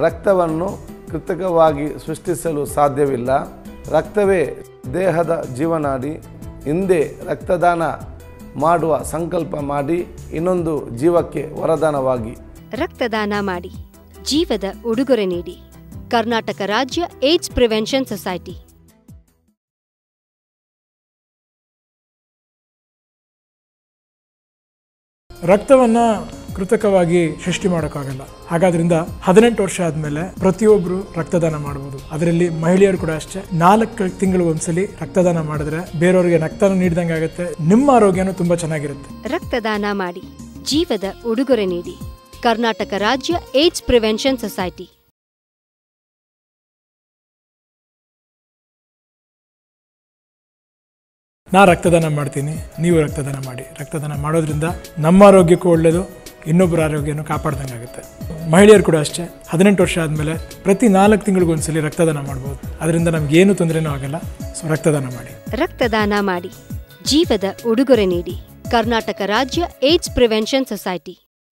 ರಕ್ತವನ್ನು ಕೃತಕವಾಗಿ ಸೃಷ್ಟಿಸಲು ಸಾಧ್ಯವಿಲ್ಲ. ರಕ್ತವೇ ದೇಹದ ಜೀವನಾಡಿ. ಹಿಂದೆ ರಕ್ತದಾನ ಮಾಡುವ ಸಂಕಲ್ಪ ಮಾಡಿ ಇನ್ನೊಂದು ಜೀವಕ್ಕೆ ವರದಾನವಾಗಿ. ರಕ್ತದಾನ ಮಾಡಿ, ಜೀವದ ಉಡುಗೊರೆ ನೀಡಿ. ಕರ್ನಾಟಕ ರಾಜ್ಯ ಏಡ್ಸ್ ಪ್ರಿವೆನ್ಷನ್ ಸೊಸೈಟಿ. ರಕ್ತವನ್ನು ಕೃತಕವಾಗಿ ಸೃಷ್ಟಿ ಮಾಡೋಕ್ಕಾಗಲ್ಲ. ಹಾಗಾದ್ರಿಂದ 18 ವರ್ಷ ಆದಮೇಲೆ ಪ್ರತಿಯೊಬ್ಬರು ರಕ್ತದಾನ ಮಾಡ್ಬೋದು. ಅದರಲ್ಲಿ ಮಹಿಳೆಯರು ಕೂಡ ಅಷ್ಟೇ. 4 ತಿಂಗಳಿಗೊಂದ್ಸಲಿ ರಕ್ತದಾನ ಮಾಡಿದ್ರೆ ಬೇರೆಯವರಿಗೆ ರಕ್ತನ ನೀಡಿದಂಗೆ ಆಗುತ್ತೆ. ನಿಮ್ಮ ಆರೋಗ್ಯನೂ ತುಂಬ ಚೆನ್ನಾಗಿರುತ್ತೆ. ರಕ್ತದಾನ ಮಾಡಿ, ಜೀವದ ಉಡುಗೊರೆ ನೀಡಿ. ಕರ್ನಾಟಕ ರಾಜ್ಯ ಏಡ್ಸ್ ಪ್ರಿವೆನ್ಷನ್ ಸೊಸೈಟಿ. ನಾ ರಕ್ತದಾನ ಮಾಡ್ತೀನಿ, ನೀವು ರಕ್ತದಾನ ಮಾಡಿ. ರಕ್ತದಾನ ಮಾಡೋದ್ರಿಂದ ನಮ್ಮ ಆರೋಗ್ಯಕ್ಕೂ ಒಳ್ಳೆಯದು, ಇನ್ನೊಬ್ಬರ ಆರೋಗ್ಯನೂ ಕಾಪಾಡ್ದಂಗೆ ಆಗುತ್ತೆ. ಮಹಿಳೆಯರು ಕೂಡ ಅಷ್ಟೇ. 18 ವರ್ಷ ಆದಮೇಲೆ ಪ್ರತಿ 4 ತಿಂಗಳಿಗೊಂದ್ಸಲಿ ರಕ್ತದಾನ ಮಾಡ್ಬೋದು. ಅದರಿಂದ ನಮಗೇನು ತೊಂದರೆನೂ ಆಗಲ್ಲ. ಸೊ ರಕ್ತದಾನ ಮಾಡಿ. ರಕ್ತದಾನ ಮಾಡಿ, ಜೀವದ ಉಡುಗೊರೆ ನೀಡಿ. ಕರ್ನಾಟಕ ರಾಜ್ಯ ಏಡ್ಸ್ ಪ್ರಿವೆನ್ಷನ್ ಸೊಸೈಟಿ.